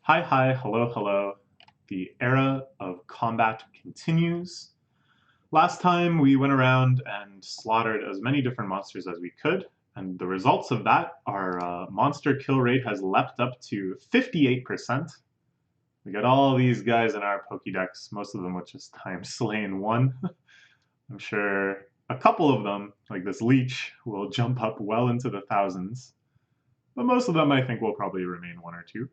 Hi, hi, hello, hello. The era of combat continues. Last time we went around and slaughtered as many different monsters as we could, and the results of that, our monster kill rate has leapt up to 58%. We got all these guys in our Pokédex, most of them with just time slain 1. I'm sure a couple of them, like this leech, will jump up well into the thousands, but most of them I think will probably remain 1 or 2.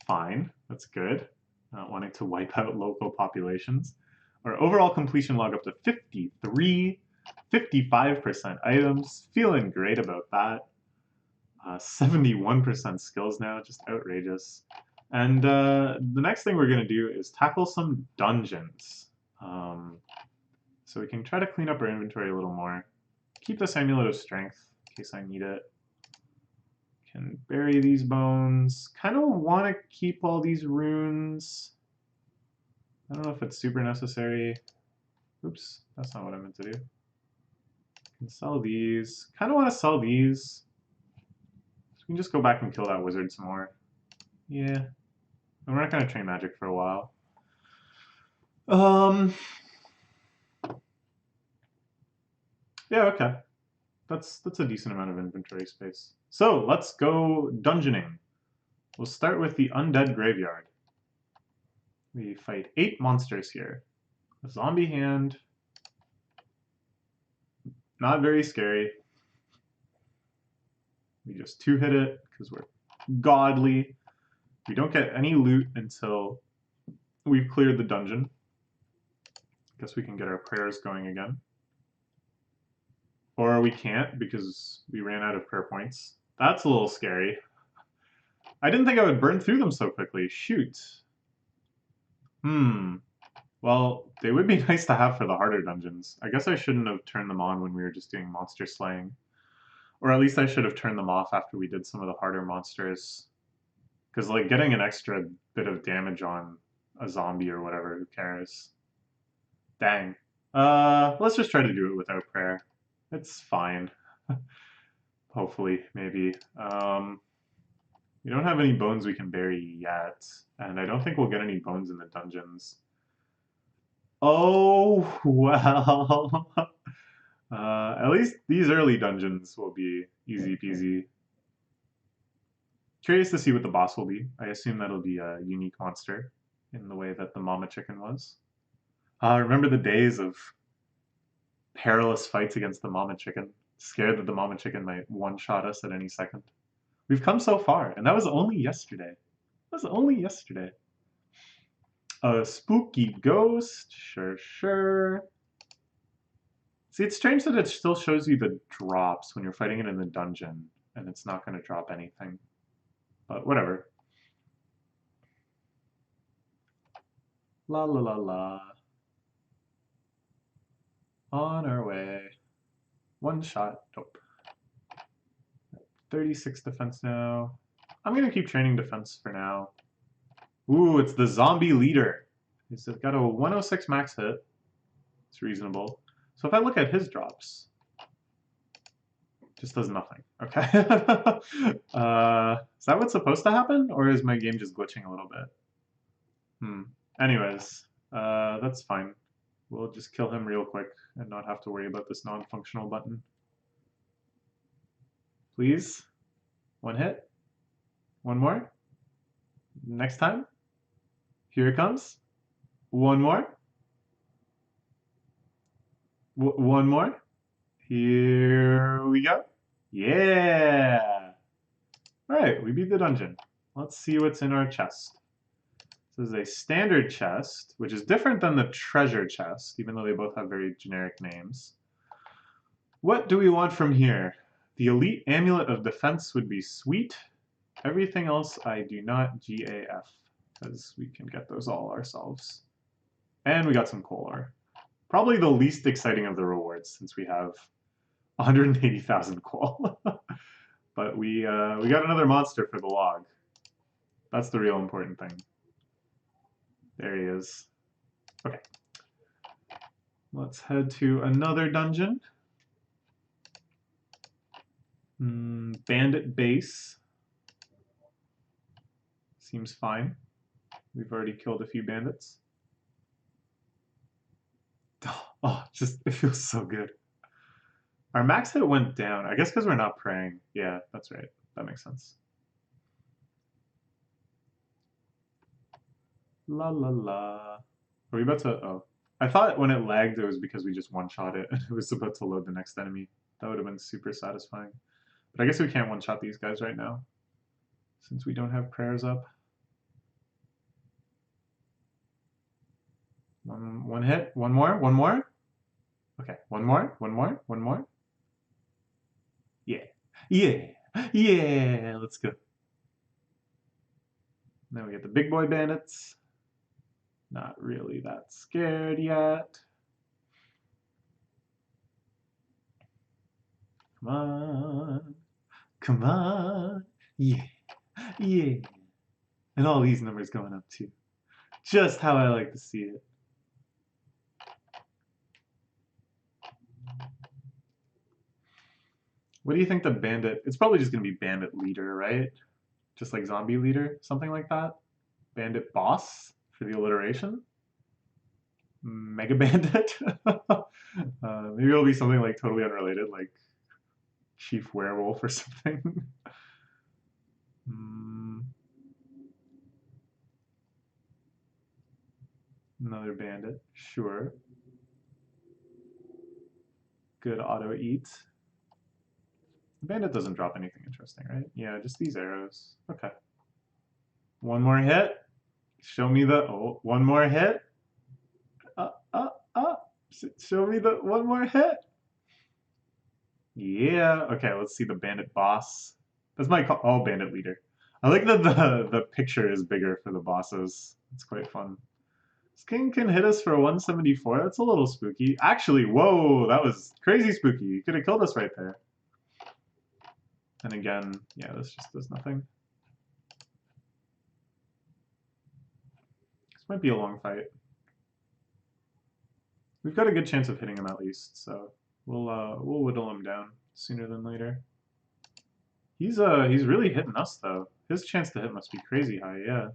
Fine, that's good. Not wanting to wipe out local populations. Our overall completion log up to 53, 55% items. Feeling great about that. 71% skills now, just outrageous. And the next thing we're going to do is tackle some dungeons. So we can try to clean up our inventory a little more. Keep this Amulet of Strength in case I need it. Can bury these bones. Kind of want to keep all these runes. I don't know if it's super necessary. Oops, that's not what I meant to do. Can sell these. Kind of want to sell these. So we can just go back and kill that wizard some more. Yeah. And we're not going to train magic for a while. Yeah, okay. That's a decent amount of inventory space. So let's go dungeoning. We'll start with the Undead Graveyard. We fight 8 monsters here. A zombie hand. Not very scary. We just 2-hit it because we're godly. We don't get any loot until we've cleared the dungeon. Guess we can get our prayers going again. Or we can't because we ran out of prayer points. That's a little scary. I didn't think I would burn through them so quickly. Shoot. Well, they would be nice to have for the harder dungeons. I guess I shouldn't have turned them on when we were just doing monster slaying. Or at least I should have turned them off after we did some of the harder monsters. Because, like, getting an extra bit of damage on a zombie or whatever, who cares? Dang. Let's just try to do it without prayer. It's fine. Hopefully, maybe. We don't have any bones we can bury yet, and I don't think we'll get any bones in the dungeons. Oh, well. At least these early dungeons will be easy peasy. Curious to see what the boss will be. I assume that'll be a unique monster in the way that the Mama Chicken was. Remember the days of perilous fights against the Mama Chicken? Scared that the Mama Chicken might one-shot us at any second. We've come so far, and that was only yesterday. That was only yesterday. A spooky ghost, sure. See, it's strange that it still shows you the drops when you're fighting it in the dungeon, and it's not going to drop anything. But whatever. La la la la. On our way. One shot. Nope. 36 defense now. I'm going to keep training defense for now. Ooh, it's the zombie leader. He's got a 106 max hit. It's reasonable. So if I look at his drops, just does nothing. Okay. Is that what's supposed to happen? Or is my game just glitching a little bit? Anyways, that's fine. We'll just kill him real quick and not have to worry about this non-functional button. Please. One hit. One more. Next time. Here it comes. One more. One more. Here we go. Yeah! Alright, we beat the dungeon. Let's see what's in our chest. This is a standard chest, which is different than the treasure chest, even though they both have very generic names. What do we want from here? The elite amulet of defense would be sweet. Everything else I do not GAF, because we can get those all ourselves. And we got some coal ore. Probably the least exciting of the rewards, since we have 180,000 coal. But we got another monster for the log. That's the real important thing. There he is. Okay. Let's head to another dungeon. Bandit Base. Seems fine. We've already killed a few bandits. Oh, just, it feels so good. Our max hit went down. I guess because we're not praying. Yeah, that's right. That makes sense. La la la. Are we about to... Oh. I thought when it lagged it was because we just one-shot it and it was about to load the next enemy. That would have been super satisfying. But I guess we can't one-shot these guys right now since we don't have prayers up. One hit. One more. One more. Okay. One more. One more. One more. Yeah. Yeah. Yeah. Let's go. Then we get the big boy bandits. Not really that scared yet. Come on. Come on. Yeah. Yeah. And all these numbers going up too. Just how I like to see it. What do you think the bandit... It's probably just going to be bandit leader, right? Just like zombie leader, something like that. Bandit boss for the alliteration. Mega bandit. Maybe it'll be something like totally unrelated, like chief werewolf or something. Another bandit, sure. Good auto eat. Bandit doesn't drop anything interesting, right? Yeah, just these arrows. Okay. One more hit. Show me the... Oh, one more hit. Show me the one more hit. Yeah. Okay, let's see the bandit boss. That's my call. Oh, bandit leader. I like that the picture is bigger for the bosses. It's quite fun. This king can hit us for 174. That's a little spooky. Actually, whoa, that was crazy spooky. You could have killed us right there. And again, yeah, this just does nothing. This might be a long fight. We've got a good chance of hitting him at least, so we'll whittle him down sooner than later. He's really hitting us though. His chance to hit must be crazy high, yeah.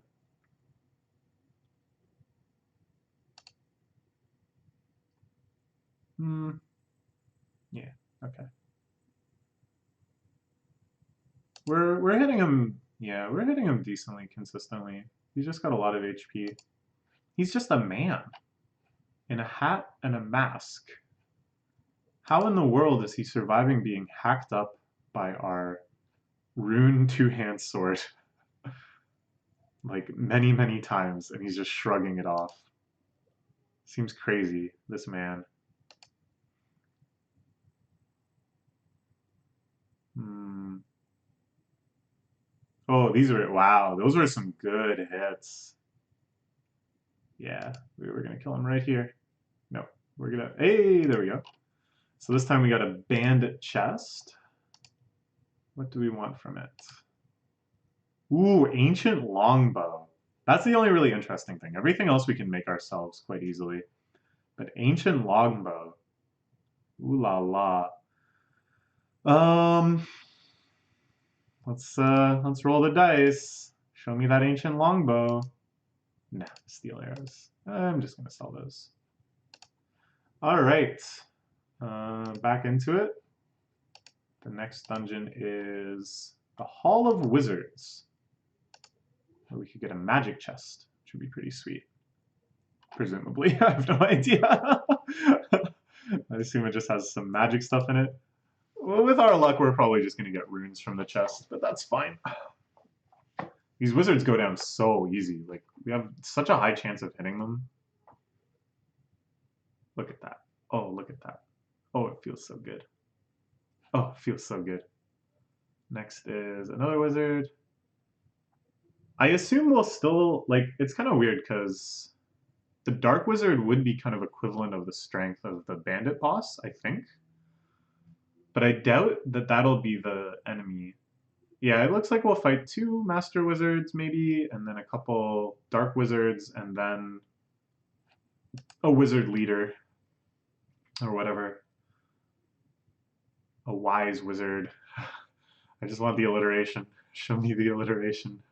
Yeah, okay. We're hitting him, yeah, we're hitting him decently consistently. He's just got a lot of HP. He's just a man in a hat and a mask. How in the world is he surviving being hacked up by our rune two-hand sword like many, many times, and he's just shrugging it off? Seems crazy, this man. Oh, these were, wow, those were some good hits. Yeah, we were gonna kill him right here. No, we're gonna, hey, there we go. So this time we got a bandit chest. What do we want from it? Ooh, ancient longbow. That's the only really interesting thing. Everything else we can make ourselves quite easily. But ancient longbow. Ooh la la. Let's roll the dice. Show me that ancient longbow. Nah, steel arrows. I'm just gonna sell those. All right, back into it. The next dungeon is the Hall of Wizards, where we could get a magic chest, which would be pretty sweet. Presumably, I have no idea. I assume it just has some magic stuff in it. Well, with our luck, we're probably just gonna get runes from the chest, but that's fine. These wizards go down so easy. Like, we have such a high chance of hitting them. Look at that. Oh, look at that. Oh, it feels so good. Oh, it feels so good. Next is another wizard. I assume we'll still, like, it's kind of weird because the dark wizard would be kind of equivalent of the strength of the bandit boss, I think. But I doubt that that'll be the enemy. Yeah, it looks like we'll fight 2 master wizards maybe, and then a couple dark wizards, and then a wizard leader or whatever. A wise wizard. I just want the alliteration. Show me the alliteration.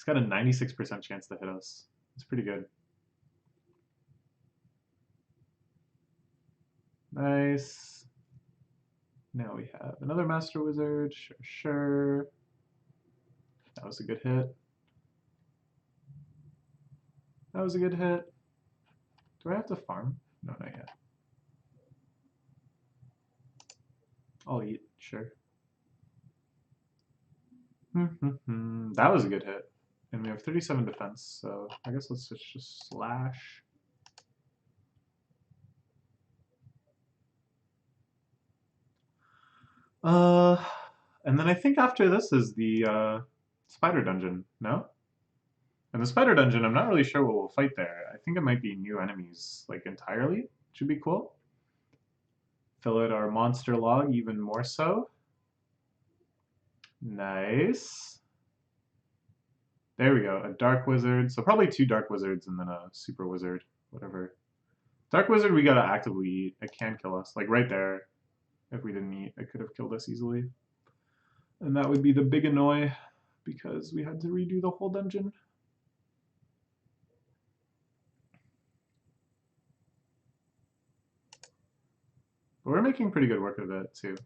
got a 96% chance to hit us. It's pretty good. Nice. Now we have another Master Wizard. Sure. That was a good hit. That was a good hit. Do I have to farm? No, not yet. I'll eat, sure. That was a good hit. And we have 37 defense, so I guess let's just slash. And then I think after this is the spider dungeon, no? And the spider dungeon, I'm not really sure what we'll fight there. I think it might be new enemies, like entirely. Should be cool. Fill out our monster log even more so. Nice. There we go, a dark wizard. So probably 2 dark wizards and then a super wizard, whatever. Dark wizard we gotta actively eat. It can kill us, like right there. If we didn't eat, it could have killed us easily. And that would be the big annoy because we had to redo the whole dungeon. But we're making pretty good work of it too.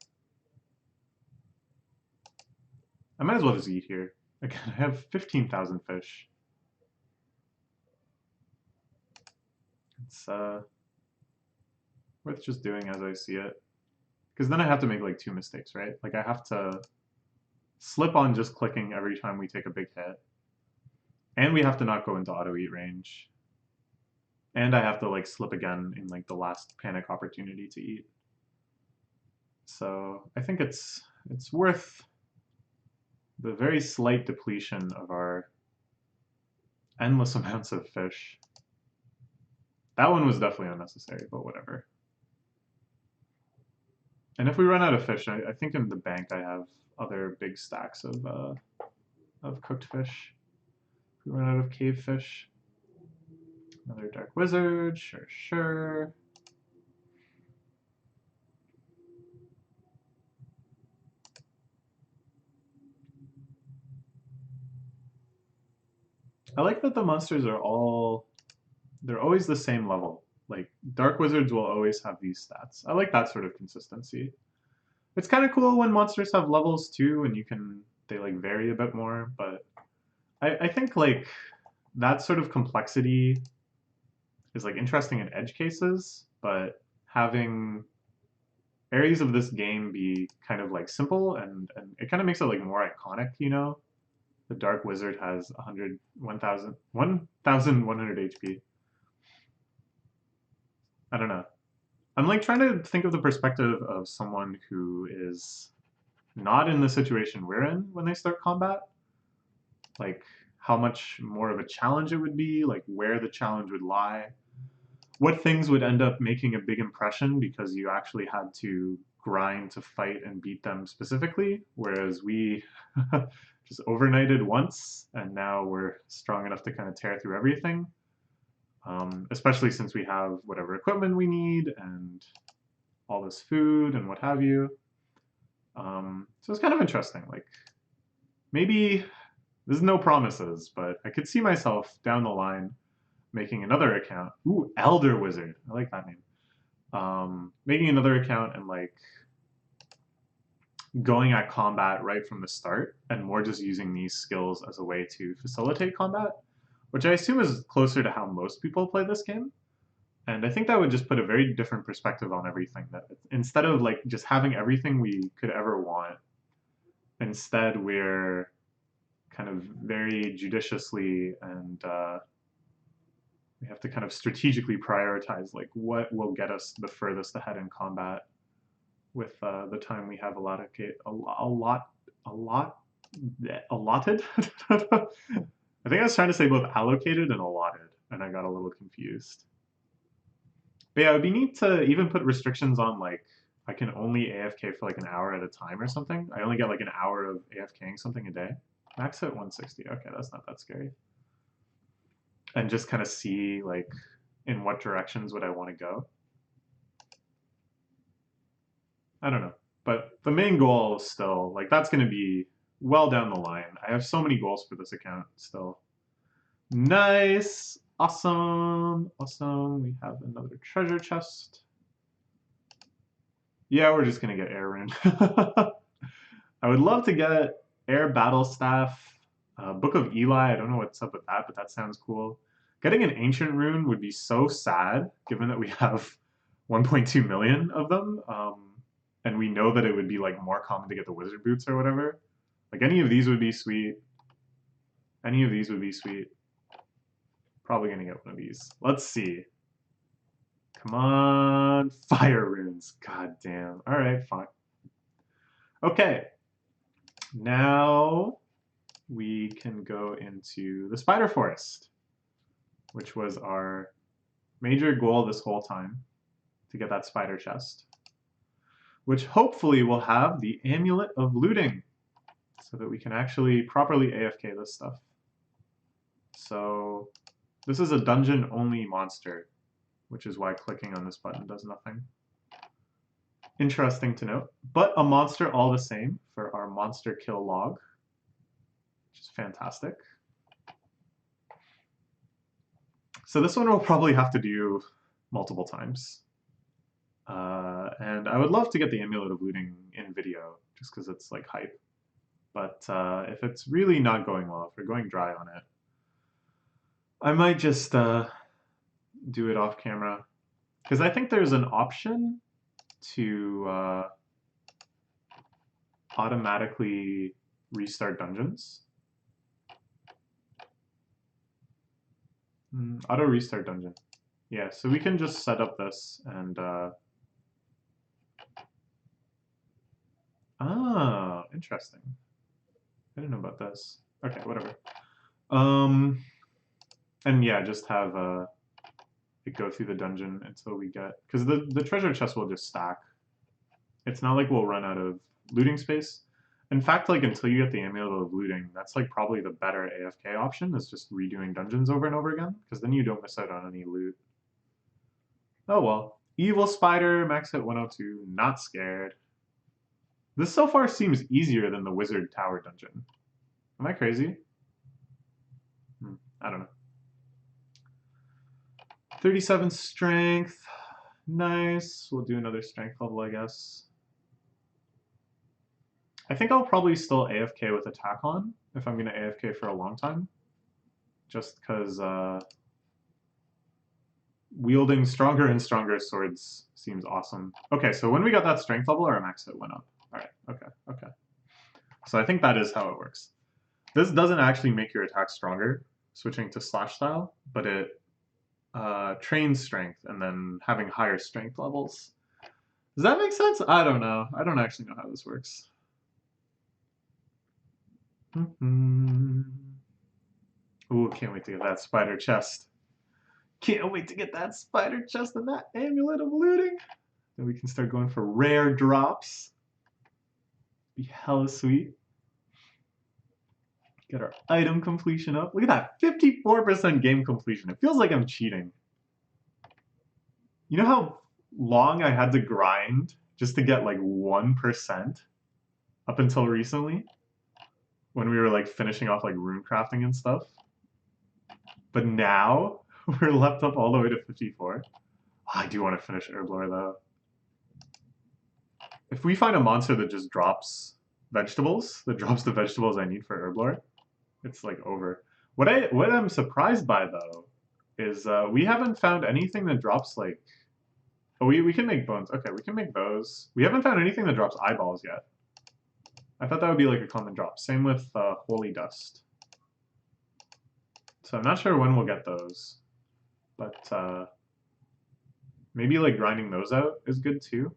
I might as well just eat here. Again, I have 15,000 fish. It's worth just doing as I see it. Because then I have to make like 2 mistakes, right? Like I have to slip on just clicking every time we take a big hit. And we have to not go into auto eat range. And I have to like slip again in like the last panic opportunity to eat. So I think it's worth the very slight depletion of our endless amounts of fish. That one was definitely unnecessary, but whatever. And if we run out of fish, I think in the bank I have other big stacks of cooked fish. If we run out of cave fish, another dark wizard, sure. I like that the monsters are they're always the same level. Like, dark wizards will always have these stats. I like that sort of consistency. It's kind of cool when monsters have levels too, and they like vary a bit more, but I think like that sort of complexity is like interesting in edge cases, but having areas of this game be kind of like simple and it kind of makes it like more iconic, you know? The Dark Wizard has 1,100 HP. I don't know. I'm like trying to think of the perspective of someone who is not in the situation we're in when they start combat. Like how much more of a challenge it would be, like where the challenge would lie, what things would end up making a big impression because you actually had to grind to fight and beat them specifically, whereas we just overnighted once and now we're strong enough to kind of tear through everything. Especially since we have whatever equipment we need and all this food and what have you. So it's kind of interesting. Like maybe there's no promises, but I could see myself down the line making another account. Ooh, Elder Wizard. I like that name. Making another account and like going at combat right from the start and more just using these skills as a way to facilitate combat, which I assume is closer to how most people play this game. And I think that would just put a very different perspective on everything. That instead of like just having everything we could ever want, instead we're kind of very judiciously and we have to kind of strategically prioritize like what will get us the furthest ahead in combat with the time we have allotted. Allotted. I think I was trying to say both allocated and allotted, and I got a little confused. But yeah, it would be neat to even put restrictions on like I can only AFK for like an hour at a time or something. I only get like an hour of AFKing something a day. Max at 160. Okay, that's not that scary. And just kind of see like in what directions would I want to go. I don't know. But the main goal is still like that's going to be well down the line. I have so many goals for this account still. Nice. Awesome. Awesome. We have another treasure chest. Yeah, we're just going to get air rune. I would love to get air battle staff. Book of Eli. I don't know what's up with that, but that sounds cool. Getting an ancient rune would be so sad, given that we have 1.2 million of them. And we know that it would be like more common to get the wizard boots or whatever. Like any of these would be sweet. Any of these would be sweet. Probably gonna get one of these. Let's see. Come on, fire runes. God damn. All right, fine. Okay. Now we can go into the spider forest, which was our major goal this whole time, to get that spider chest, which hopefully will have the amulet of looting, so that we can actually properly AFK this stuff. So this is a dungeon-only monster, which is why clicking on this button does nothing. Interesting to note, but a monster all the same for our monster kill log, which is fantastic. So this one we'll probably have to do multiple times. And I would love to get the Amulet of Looting in video, just because it's like hype. But if it's really not going well, if we're going dry on it, I might just do it off camera. Because I think there's an option to automatically restart dungeons. Auto restart dungeon. Yeah, so we can just set up this and oh, interesting. I didn't know about this. Okay, whatever. And yeah, just have it go through the dungeon until we get, because the treasure chest will just stack. It's not like we'll run out of looting space. In fact, like until you get the Amulet of Looting, that's like probably the better AFK option, is just redoing dungeons over and over again, because then you don't miss out on any loot. Oh well. Evil Spider, max hit 102, not scared. This so far seems easier than the Wizard Tower dungeon. Am I crazy? I don't know. 37 strength. Nice. We'll do another strength level, I guess. I think I'll probably still AFK with attack on if I'm going to AFK for a long time. Just because wielding stronger and stronger swords seems awesome. Okay, so when we got that strength level, our max hit went up. Alright, okay. So I think that is how it works. This doesn't actually make your attack stronger, switching to slash style, but it trains strength and then having higher strength levels. Does that make sense? I don't know. I don't actually know how this works. Ooh, can't wait to get that spider chest. Can't wait to get that spider chest and that Amulet of Looting. Then we can start going for rare drops. Be hella sweet. Get our item completion up. Look at that, 54% game completion. It feels like I'm cheating. You know how long I had to grind just to get like 1% up until recently? When we were like finishing off like rune crafting and stuff? But now, we're leapt up all the way to 54. Oh, I do want to finish Herblore though. If we find a monster that just drops vegetables, that drops the vegetables I need for Herblore, it's like over. What I'm surprised by though is we haven't found anything that drops like, oh, we can make bones. Okay, we can make those. We haven't found anything that drops eyeballs yet. I thought that would be like a common drop. Same with Holy Dust. So I'm not sure when we'll get those, but maybe like grinding those out is good too.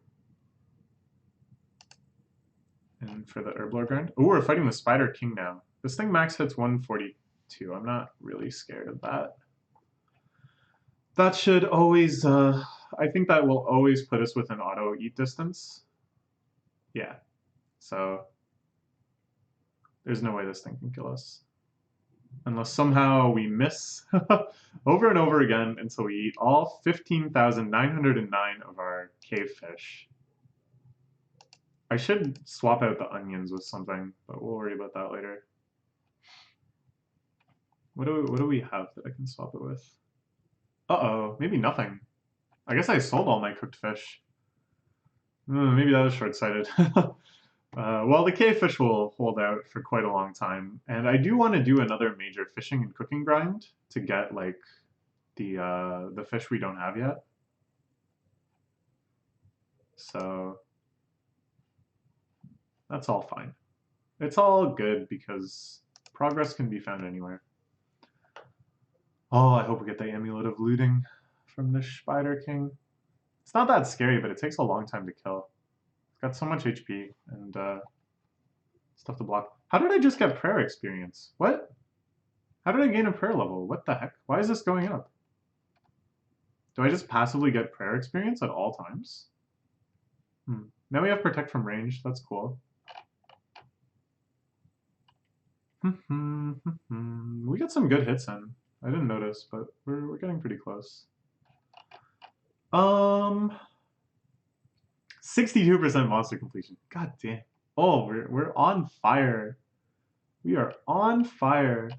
And for the Herblore grind, oh, we're fighting the Spider King now. This thing max hits 142. I'm not really scared of that. That should always, I think that will always put us within auto eat distance. Yeah, so there's no way this thing can kill us. Unless somehow we miss over and over again until we eat all 15,909 of our cave fish. I should swap out the onions with something, but we'll worry about that later. What do we have that I can swap it with? Uh-oh, maybe nothing. I guess I sold all my cooked fish. Maybe that was short-sighted. Well, the cavefish will hold out for quite a long time, and I do want to do another major fishing and cooking grind to get like the fish we don't have yet. So that's all fine. It's all good because progress can be found anywhere. Oh, I hope we get the Amulet of Looting from the Spider King. It's not that scary, but it takes a long time to kill. It's got so much HP and stuff to block. How did I just get prayer experience? What? How did I gain a prayer level? What the heck? Why is this going up? Do I just passively get prayer experience at all times? Now we have protect from range. That's cool. We got some good hits in. I didn't notice, but we're getting pretty close. 62% monster completion. God damn. Oh, we're on fire. We are on fire.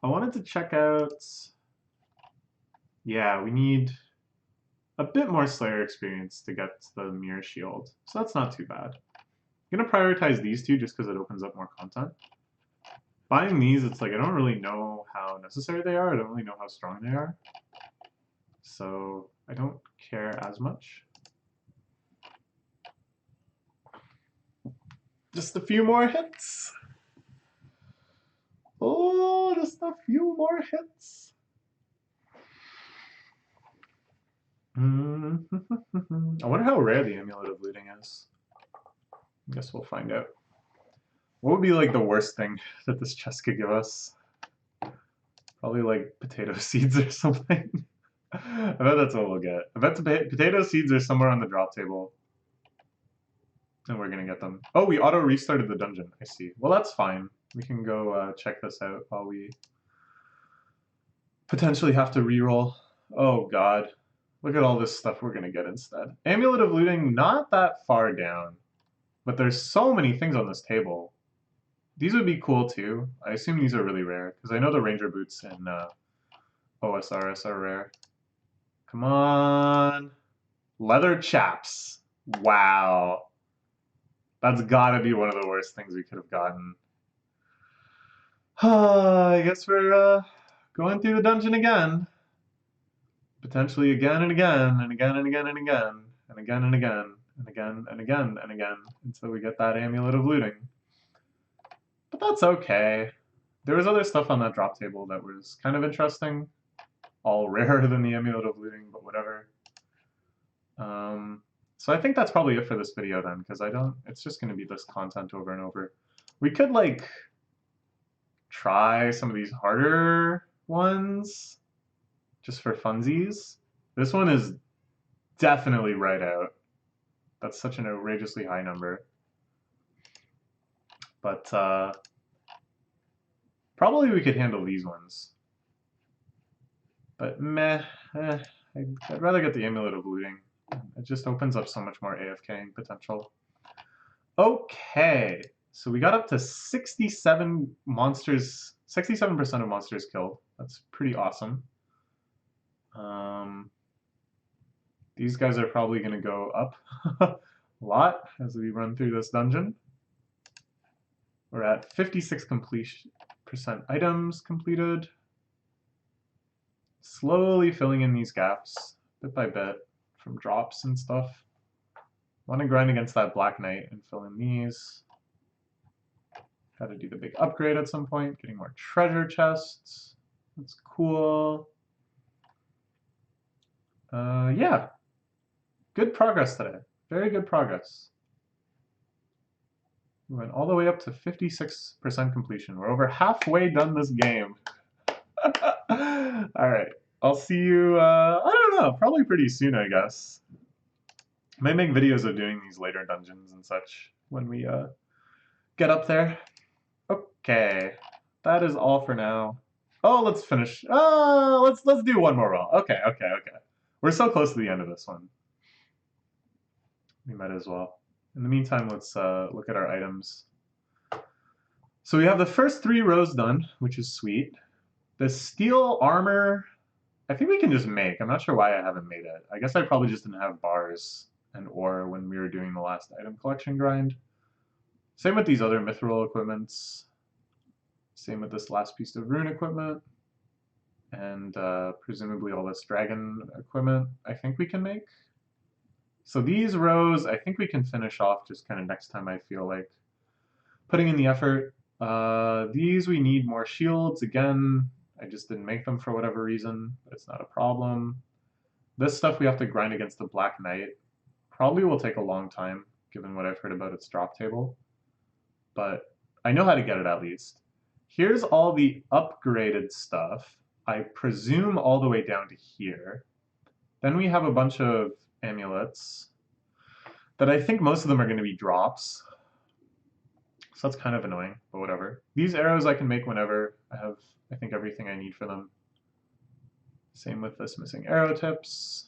I wanted to check out. Yeah, we need a bit more Slayer experience to get the Mirror Shield. So that's not too bad. I'm gonna prioritize these two just because it opens up more content. Buying these, it's like I don't really know how necessary they are. I don't really know how strong they are. So I don't care as much. Just a few more hits. Oh, just a few more hits. I wonder how rare the Amulet of Looting is. I guess we'll find out. What would be like the worst thing that this chest could give us? Probably like potato seeds or something. I bet that's what we'll get. I bet the potato seeds are somewhere on the drop table. And we're gonna get them. Oh, we auto restarted the dungeon. I see. Well, that's fine. We can go check this out while we potentially have to reroll. Oh god. Look at all this stuff we're gonna get instead. Amulet of Looting, not that far down. But there's so many things on this table. These would be cool too. I assume these are really rare, because I know the Ranger Boots in OSRS are rare. Come on. Leather chaps. Wow. That's gotta be one of the worst things we could have gotten. I guess we're going through the dungeon again. Potentially again and again, and again and again and again, and again and again, and again and again and again, until we get that Amulet of Looting. But that's okay. There was other stuff on that drop table that was kind of interesting. All rarer than the Amulet of Looting, but whatever. So I think that's probably it for this video then, because it's just going to be this content over and over. We could, like, try some of these harder ones, just for funsies. This one is definitely right out. That's such an outrageously high number. But probably we could handle these ones. But meh, I'd rather get the Amulet of Looting. It just opens up so much more AFKing potential. Okay, so we got up to 67 monsters, 67% of monsters killed. That's pretty awesome. These guys are probably going to go up a lot as we run through this dungeon. We're at 56% items completed. Slowly filling in these gaps, bit by bit, from drops and stuff. Want to grind against that Black Knight and fill in these. Got to do the big upgrade at some point, getting more treasure chests. That's cool. Yeah, good progress today. Very good progress. We went all the way up to 56% completion. We're over halfway done this game. All right, I'll see you, I don't know, probably pretty soon, I guess. I might make videos of doing these later dungeons and such when we get up there. Okay, that is all for now. Oh, let's finish. Let's do one more roll. Okay. We're so close to the end of this one. We might as well. In the meantime, let's look at our items. So we have the first 3 rows done, which is sweet. The steel armor, I think we can just make. I'm not sure why I haven't made it. I guess I probably just didn't have bars and ore when we were doing the last item collection grind. Same with these other mithril equipments. Same with this last piece of rune equipment. And presumably all this dragon equipment I think we can make. So these rows I think we can finish off just kind of next time I feel like putting in the effort. These we need more shields. Again, I just didn't make them for whatever reason, but it's not a problem. This stuff we have to grind against the Black Knight. Probably will take a long time, given what I've heard about its drop table. But I know how to get it at least. Here's all the upgraded stuff. I presume all the way down to here. Then we have a bunch of amulets that I think most of them are going to be drops. So that's kind of annoying, but whatever. These arrows I can make whenever. I have, I think, everything I need for them. Same with this missing arrow tips.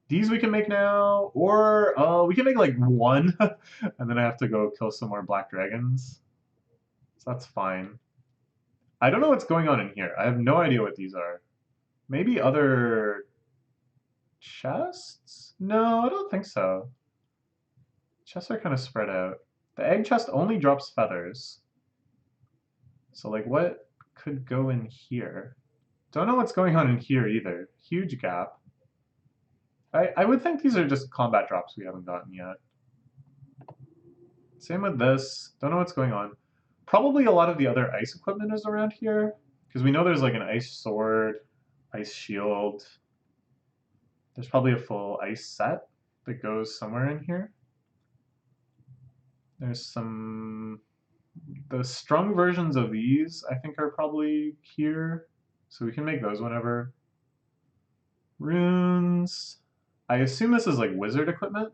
These we can make now, or we can make like 1, and then I have to go kill some more black dragons. So that's fine. I don't know what's going on in here. I have no idea what these are. Maybe other chests? No, I don't think so. Chests are kind of spread out. The egg chest only drops feathers. So like what could go in here? Don't know what's going on in here either. Huge gap. I would think these are just combat drops we haven't gotten yet. Same with this. Don't know what's going on. Probably a lot of the other ice equipment is around here. Because we know there's like an ice sword, ice shield. There's probably a full ice set that goes somewhere in here. There's some... The strung versions of these, I think, are probably here. So we can make those whenever. Runes. I assume this is like wizard equipment.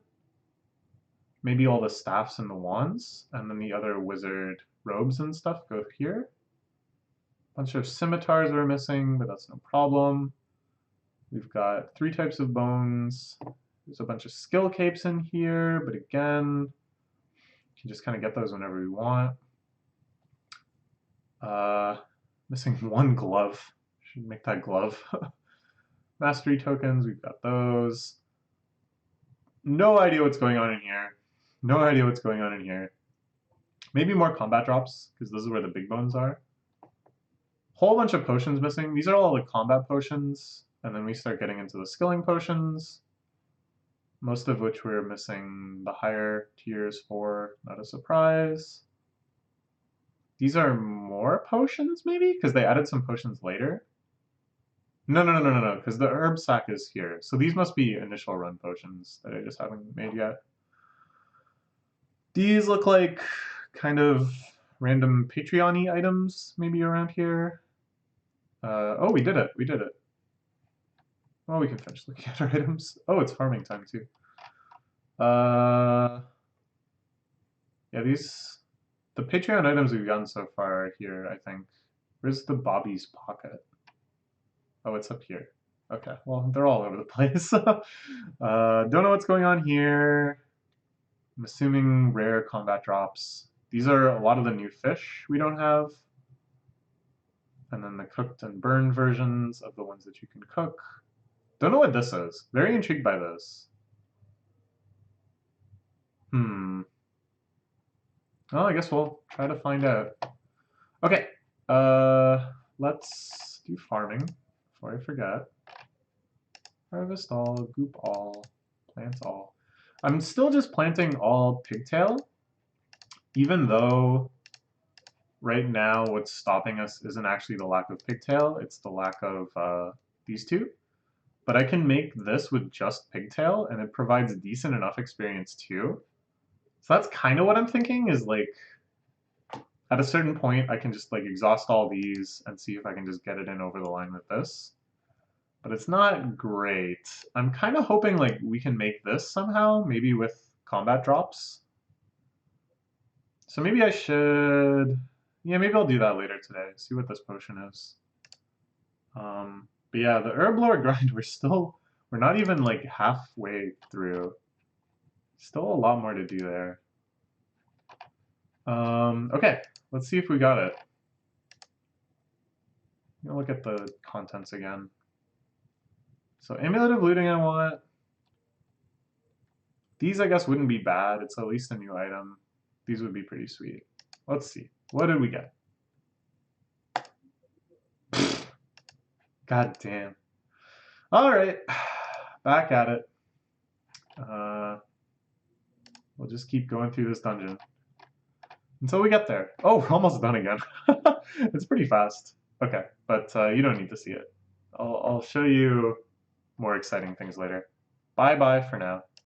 Maybe all the staffs and the wands. And then the other wizard robes and stuff go here. Bunch of scimitars are missing, but that's no problem. We've got 3 types of bones. There's a bunch of skill capes in here, but again, you can just kind of get those whenever we want. Missing 1 glove. Should make that glove. Mastery tokens, we've got those. No idea what's going on in here. No idea what's going on in here. Maybe more combat drops, because this is where the big bones are. Whole bunch of potions missing. These are all the combat potions, and then we start getting into the skilling potions. Most of which we're missing the higher tiers for, not a surprise. These are more potions, maybe? Because they added some potions later. No, because the herb sack is here. So these must be initial run potions that I just haven't made yet. These look like kind of random Patreon-y items, maybe around here. Oh, we did it. We did it. Well, we can finish looking at our items. Oh, it's farming time, too. Yeah, the Patreon items we've gotten so far are here, I think. Where's the Bobby's pocket? Oh, it's up here. Okay, well, they're all over the place. Don't know what's going on here. I'm assuming rare combat drops. These are a lot of the new fish we don't have. And then the cooked and burned versions of the ones that you can cook. Don't know what this is. Very intrigued by this. Well, I guess we'll try to find out. Okay, let's do farming before I forget. Harvest all, goop all, plant all. I'm still just planting all pigtail, even though right now what's stopping us isn't actually the lack of pigtail, it's the lack of these two. But I can make this with just pigtail, and it provides decent enough experience too. So that's kind of what I'm thinking, is like, at a certain point, I can just like exhaust all these and see if I can just get it in over the line with this. But it's not great. I'm kind of hoping like we can make this somehow, maybe with combat drops. So maybe I should, yeah, maybe I'll do that later today, see what this potion is. But yeah, the herb lore grind, we're not even like halfway through. Still a lot more to do there. Okay, let's see if we got it. I'm gonna look at the contents again. So emulative looting I want. These I guess wouldn't be bad. It's at least a new item. These would be pretty sweet. Let's see. What did we get? God damn. All right, back at it. We'll just keep going through this dungeon until we get there. Oh, we're almost done again. It's pretty fast. Okay, but you don't need to see it. I'll show you more exciting things later. Bye-bye for now.